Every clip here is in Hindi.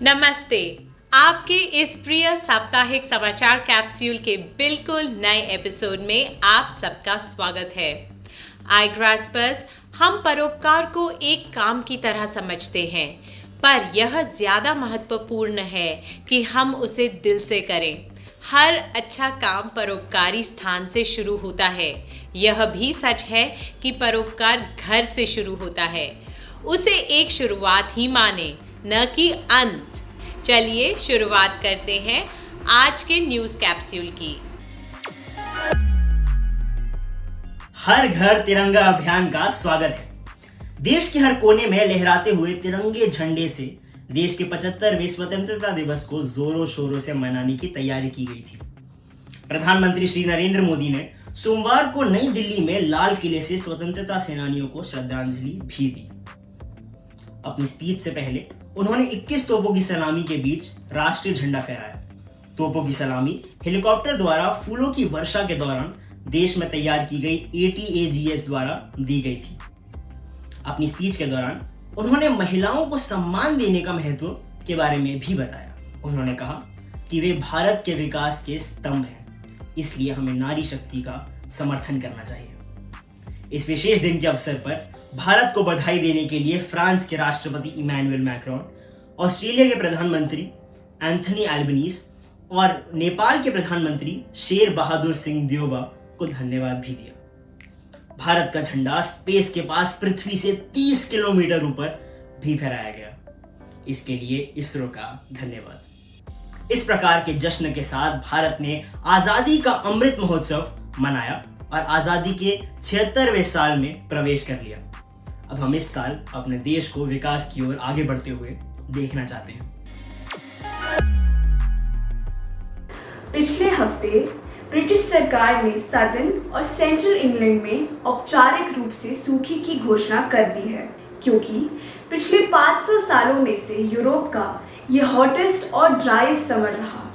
नमस्ते। आपके इस प्रिय साप्ताहिक समाचार कैप्सूल के बिल्कुल नए एपिसोड में आप सबका स्वागत है। आई ग्रास्पर्स, हम परोपकार को एक काम की तरह समझते हैं, पर यह ज्यादा महत्वपूर्ण है कि हम उसे दिल से करें। हर अच्छा काम परोपकारी स्थान से शुरू होता है। यह भी सच है कि परोपकार घर से शुरू होता है। उसे एक शुरुआत ही माने, न कि अंत। चलिए शुरुआत करते हैं आज के न्यूज कैप्सूल की। हर घर तिरंगा अभियान का स्वागत है। देश के हर कोने में लहराते हुए तिरंगे झंडे से देश के 75वें स्वतंत्रता दिवस को जोरों शोरों से मनाने की तैयारी की गई थी। प्रधानमंत्री श्री नरेंद्र मोदी ने सोमवार को नई दिल्ली में लाल किले से स्वतंत्रता सेनानियों को श्रद्धांजलि भी दी। अपनी स्पीच से पहले उन्होंने 21 तोपों की सलामी के बीच राष्ट्रीय झंडा फहराया। तोपों की सलामी हेलीकॉप्टर द्वारा फूलों की वर्षा के दौरान देश में तैयार की गई ATAGS द्वारा दी गई थी। अपनी स्पीच के दौरान उन्होंने महिलाओं को सम्मान देने का महत्व के बारे में भी बताया। उन्होंने कहा कि वे भारत के विकास के स्तंभ हैं, इसलिए हमें नारी शक्ति का समर्थन करना चाहिए। इस विशेष दिन के अवसर पर भारत को बधाई देने के लिए फ्रांस के राष्ट्रपति इमैनुअल मैक्रोन, ऑस्ट्रेलिया के प्रधानमंत्री एंथनी एल्बनीज और नेपाल के प्रधानमंत्री शेर बहादुर सिंह देओबा को धन्यवाद भी दिया। भारत का झंडा स्पेस के पास पृथ्वी से 30 किलोमीटर ऊपर भी फहराया गया। इसके लिए इसरो का धन्यवाद। इस प्रकार के जश्न के साथ भारत ने आजादी का अमृत महोत्सव मनाया और आजादी के 76वें साल में प्रवेश कर लिया। अब हम इस साल अपने देश को विकास की ओर आगे बढ़ते हुए देखना चाहते हैं। पिछले हफ्ते ब्रिटिश सरकार ने सदर्न और सेंट्रल इंग्लैंड में औपचारिक रूप से सूखे की घोषणा कर दी है, क्योंकि पिछले 500 सालों में से यूरोप का यह हॉटेस्ट और ड्राइस्ट समर रहा।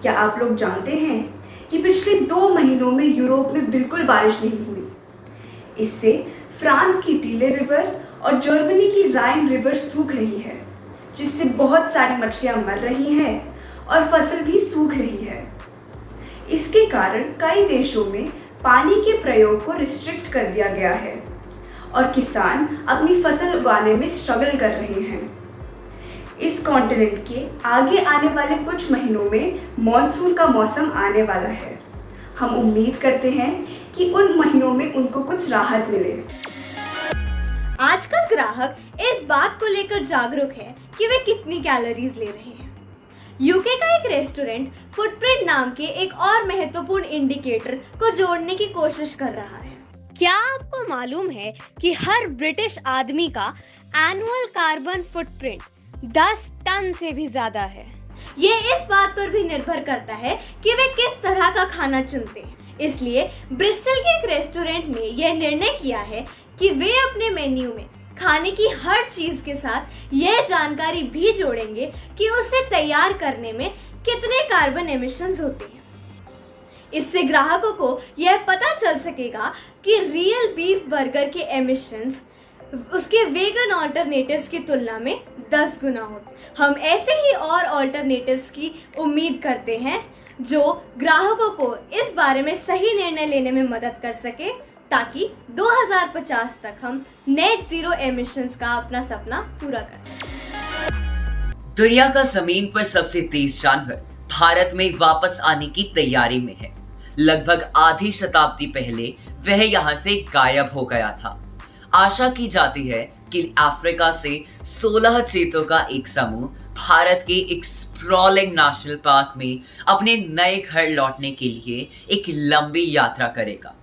क्या आप लोग जानते हैं कि पिछले 2 महीनों में यूरोप में बिल्कुल बारिश नहीं हुई। इससे फ्रांस की टीले रिवर और जर्मनी की राइन रिवर सूख रही है, जिससे बहुत सारी मछलियां मर रही हैं और फसल भी सूख रही है। इसके कारण कई देशों में पानी के प्रयोग को रिस्ट्रिक्ट कर दिया गया है और किसान अपनी फसल उगाने में स्ट्रगल कर रहे हैं। इस कॉन्टिनेंट के आगे आने वाले कुछ महीनों में मॉनसून का मौसम आने वाला है। हम उम्मीद करते हैं कि उन महीनों में उनको कुछ राहत मिले। आजकल ग्राहक इस बात को लेकर जागरूक है कि वे कितनी कैलोरीज ले रहे हैं। यूके का एक रेस्टोरेंट फुटप्रिंट नाम के एक और महत्वपूर्ण इंडिकेटर को जोड़ने की कोशिश कर रहा है। क्या आपको मालूम है कि हर ब्रिटिश आदमी का एनुअल कार्बन फुटप्रिंट 10 टन से भी ज्यादा है। ये इस बात पर भी निर्भर करता है कि वे किस तरह का खाना चुनते हैं। इसलिए ब्रिस्टल के एक रेस्टोरेंट ने यह निर्णय किया है कि वे अपने मेन्यू में खाने की हर चीज के साथ यह जानकारी भी जोड़ेंगे कि उसे तैयार करने में कितने कार्बन एमिशंस होते हैं। इससे ग्राहकों को यह पता चल सकेगा कि रियल बीफ बर्गर के एमिशंस उसके वेगन ऑल्टरनेटिव्स की तुलना में 10 गुना होते। हम ऐसे ही और ऑल्टरनेटिव्स की उम्मीद करते हैं जो ग्राहकों को इस बारे में सही निर्णय लेने में मदद कर सके, ताकि 2050 तक हम नेट जीरो एमिशंस का अपना सपना पूरा कर सकें। दुनिया का जमीन पर सबसे तेज जानवर भारत में वापस आने की तैयारी में है। लगभग आधी शताब्दी पहले वह यहाँ से गायब हो गया था। आशा की जाती है कि अफ्रीका से 16 चीतों का एक समूह भारत के एक स्प्रॉलिंग नेशनल पार्क में अपने नए घर लौटने के लिए एक लंबी यात्रा करेगा।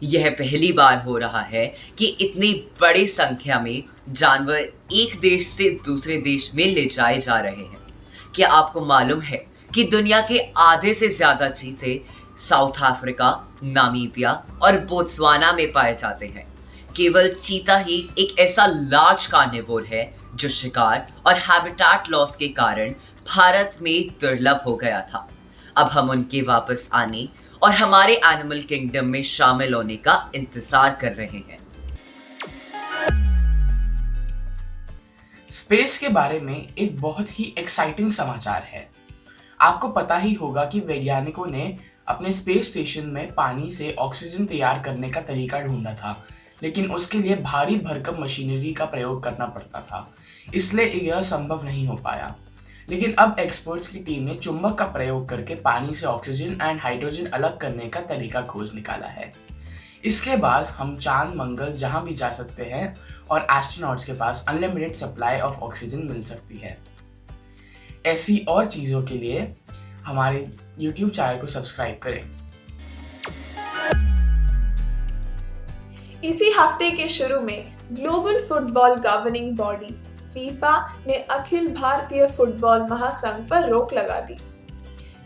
यह पहली बार हो रहा है कि इतनी बड़ी संख्या में जानवर एक देश से दूसरे देश में ले जाए जा रहे हैं। क्या आपको मालूम है कि दुनिया के आधे से ज्यादा चीते साउथ अफ्रीका, नामीबिया और बोत्सवाना में पाए जाते हैं। केवल चीता ही एक ऐसा लार्ज कार्निवोर है जो शिकार और हैबिटेट लॉस के कारण भारत में दुर्लभ हो गया था। अब हम उनके वापस आने और हमारे एनिमल किंगडम में शामिल होने का इंतजार कर रहे हैं। स्पेस के बारे में एक बहुत ही एक्साइटिंग समाचार है। आपको पता ही होगा कि वैज्ञानिकों ने अपने स्पेस स्टेशन में पानी से ऑक्सीजन तैयार करने का तरीका ढूंढा था, लेकिन उसके लिए भारी भरकम मशीनरी का प्रयोग करना पड़ता था, इसलिए यह संभव नहीं हो पाया। लेकिन अब एक्सपर्ट्स की टीम ने चुंबक का प्रयोग करके पानी से ऑक्सीजन एंड हाइड्रोजन अलग करने का तरीका खोज निकाला है। इसके बाद हम चांद, मंगल जहां भी जा सकते हैं और एस्ट्रोनॉट्स के पास अनलिमिटेड सप्लाई ऑफ ऑक्सीजन मिल सकती है। ऐसी और चीज़ों के लिए हमारे YouTube चैनल को सब्सक्राइब करें। इसी हफ्ते के शुरू में global football governing body FIFA ने अखिल भारतीय फुटबॉल महासंघ पर रोक लगा दी।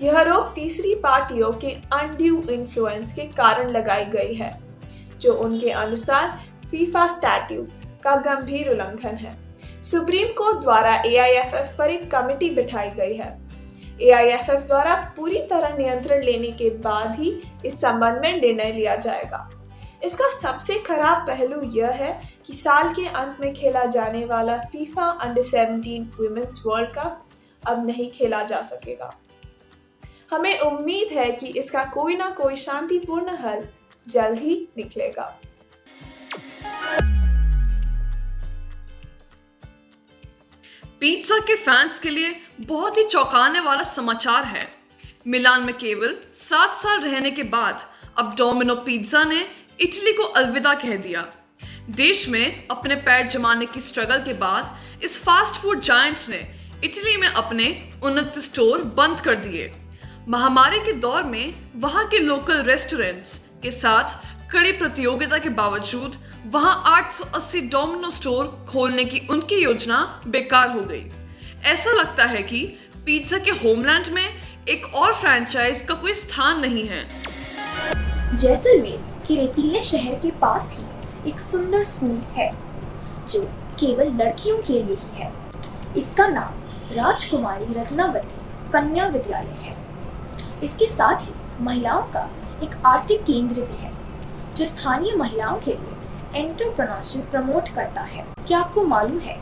यह रोक तीसरी पार्टियों के अनड्यू इन्फ्लुएंस के कारण लगाई गई है, जो उनके अनुसार फीफा स्टैट्यूट्स का गंभीर उल्लंघन है। सुप्रीम कोर्ट द्वारा AIFF पर एक कमेटी बिठाई गई है। AIFF द्वारा पूरी तरह नियंत्रण लेने के बाद ही इस संबंध में निर्णय लिया जाएगा। इसका सबसे खराब पहलू यह है कि साल के अंत में खेला जाने वाला फीफा अंडर-17 वुमेन्स वर्ल्ड कप अब नहीं खेला जा सकेगा। हमें उम्मीद है कि इसका कोई ना कोई शांतिपूर्ण हल जल्द ही निकलेगा। पिज्जा के फैंस के लिए बहुत ही चौंकाने वाला समाचार है। मिलान में केवल 7 साल रहने के बाद अब डोमिनो पिज्जा ने इटली को अलविदा कह दिया। देश में अपने पैर जमाने की स्ट्रगल के बाद इस फास्ट फूड जायंट्स ने इटली में अपने 29 स्टोर बंद कर दिए। महामारी के दौर में वहां के लोकल रेस्टोरेंट्स के साथ कड़ी प्रतियोगिता के बावजूद वहां 880 डोमिनो स्टोर खोलने की उनकी योजना बेकार हो गई। ऐसा लगता है कि पिज्जा के होमलैंड में एक और फ्रैंचाइज का कोई स्थान नहीं है। जैसलमेर के रेतीले शहर के पास ही एक सुंदर स्कूल है जो केवल लड़कियों के लिए ही है। इसका नाम राजकुमारी रत्नावती कन्या विद्यालय है। इसके साथ ही महिलाओं का एक आर्थिक केंद्र भी है जो स्थानीय महिलाओं के लिए एंटरप्रेन्योरशिप प्रमोट करता है। क्या आपको मालूम है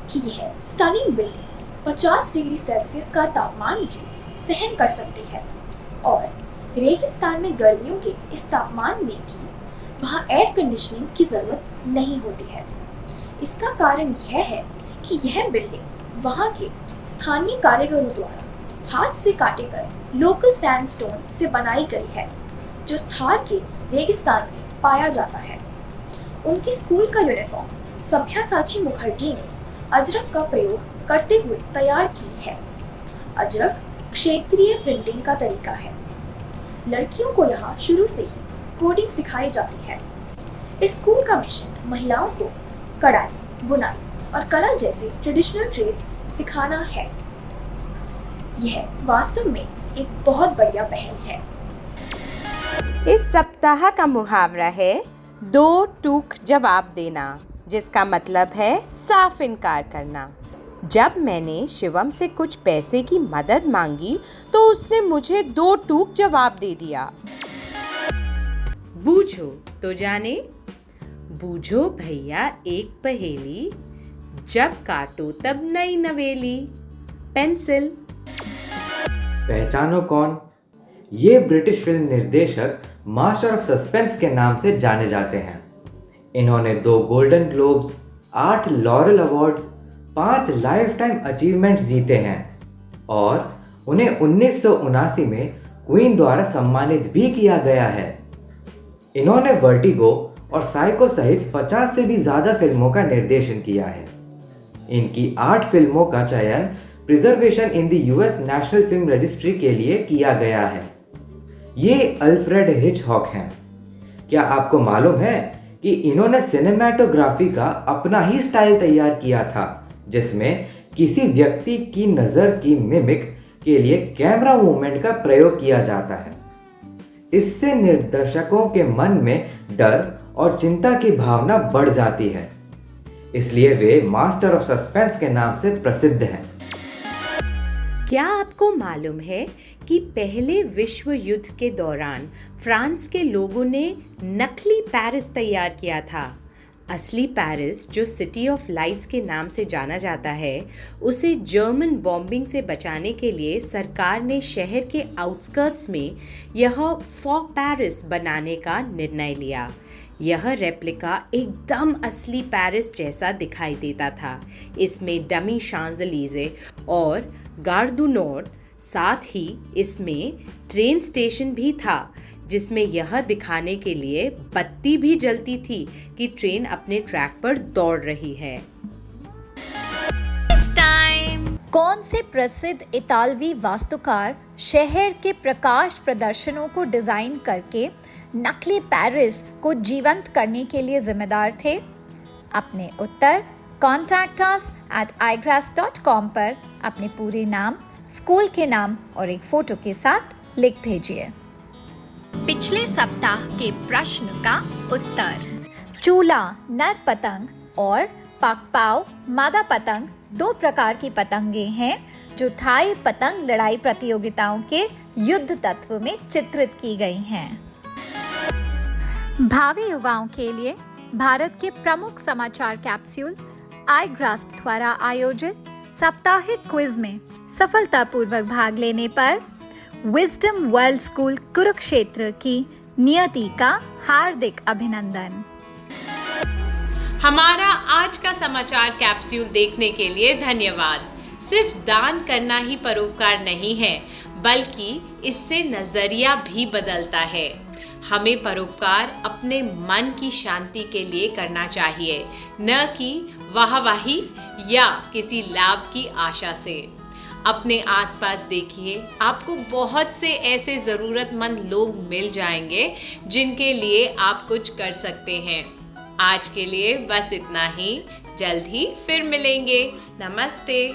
कि यह स्टनिंग बिल्डिंग 50 डिग्री सेल्सियस का तापमान भी सहन कर सकती है और रेगिस्तान में गर्मियों के इस तापमान में भी वहाँ एयर कंडीशनिंग की ज़रूरत नहीं होती है। इसका कारण यह है कि यह बिल्डिंग वहाँ के स्थानीय कारीगरों द्वारा हाथ से काटे गए लोकल सैंडस्टोन से बनाई गई है जो थार के रेगिस्तान में पाया जाता है। उनकी स्कूल का यूनिफॉर्म सभ्यासाची मुखर्जी ने अजरक का प्रयोग करते हुए तैयार की है। अजरक क्षेत्रीय प्रिंटिंग का तरीका है। लड़कियों को यहाँ शुरू से ही कोडिंग सिखाई जाती है। इस स्कूल का मिशन महिलाओं को कढ़ाई, बुनाई और कला जैसे ट्रेडिशनल ट्रेड्स सिखाना है। यह वास्तव में एक बहुत बढ़िया पहल है। इस सप्ताह का मुहावरा है 2 टूक जवाब देना, जिसका मतलब है साफ इनकार करना। जब मैंने शिवम से कुछ पैसे की मदद मांगी तो उसने मुझे 2 टूक जवाब दे दिया। बूझो तो जाने, बूझो भैया एक पहेली, जब काटो तब नई नवेली। पेंसिल। पहचानो कौन? ये ब्रिटिश फिल्म निर्देशक मास्टर ऑफ सस्पेंस के नाम से जाने जाते हैं। इन्होंने 2 golden globes, 8 laurel awards, 5 life time achievements जीते हैं और उन्हें 1979 में क्वीन द्वारा सम्मानित भी किया गया है। इन्होंने वर्टिगो और साइको सहित 50 से भी ज़्यादा फिल्मों का निर्देशन किया है। इनकी 8 फिल्मों का चयन preservation in the US national film registry के लिए किया गया है। ये अल्फ्रेड हिचकॉक हैं। क्या आपको मालूम है कि इन्होंने सिनेमैटोग्राफी का अपना ही स्टाइल तैयार किया था, जिसमें किसी व्यक्ति की नज़र की मिमिक के लिए कैमरा मूवमेंट का प्रयोग किया जाता है। इससे निर्देशकों के मन में डर और चिंता की भावना बढ़ जाती है, इसलिए वे मास्टर ऑफ सस्पेंस के नाम से प्रसिद्ध हैं। क्या आपको मालूम है कि पहले विश्व युद्ध के दौरान फ्रांस के लोगों ने नकली पेरिस तैयार किया था? असली पेरिस, जो सिटी ऑफ लाइट्स के नाम से जाना जाता है, उसे जर्मन बॉम्बिंग से बचाने के लिए सरकार ने शहर के आउटस्कर्ट्स में यह फॉग पेरिस बनाने का निर्णय लिया। यह रेप्लिका एकदम असली पेरिस जैसा दिखाई देता था। इसमें डमी शांजलीजे और गार दू नॉर्ड, साथ ही इसमें ट्रेन स्टेशन भी था, जिसमें यह दिखाने के लिए बत्ती भी जलती थी कि ट्रेन अपने ट्रैक पर दौड़ रही है। कौन से प्रसिद्ध इतालवी वास्तुकार शहर के प्रकाश प्रदर्शनों को डिजाइन करके नकली पेरिस को जीवंत करने के लिए जिम्मेदार थे? अपने उत्तर कॉन्टैक्ट अस @igrass.com पर अपने पूरे नाम, स्कूल के नाम और एक फोटो के साथ लिख भेजिए। पिछले सप्ताह के प्रश्न का उत्तर। चूला नर पतंग और पाकपाव मादा पतंग 2 प्रकार की पतंगे हैं जो थाई पतंग लड़ाई प्रतियोगिताओं के युद्ध तत्व में चित्रित की गई हैं। भावी युवाओं के लिए भारत के प्रमुख समाचार कैप्सूल iGrass द्वारा आयोजित साप्ताहिक क्विज में सफलतापूर्वक भाग लेने पर विजडम वर्ल्ड स्कूल कुरुक्षेत्र की नियति का हार्दिक अभिनंदन। हमारा आज का समाचार कैप्सूल देखने के लिए धन्यवाद। सिर्फ दान करना ही परोपकार नहीं है, बल्कि इससे नजरिया भी बदलता है। हमें परोपकार अपने मन की शांति के लिए करना चाहिए, न कि वाहवाही या किसी लाभ की आशा से। अपने आसपास देखिए, आपको बहुत से ऐसे ज़रूरतमंद लोग मिल जाएंगे जिनके लिए आप कुछ कर सकते हैं। आज के लिए बस इतना ही। जल्द ही फिर मिलेंगे। नमस्ते।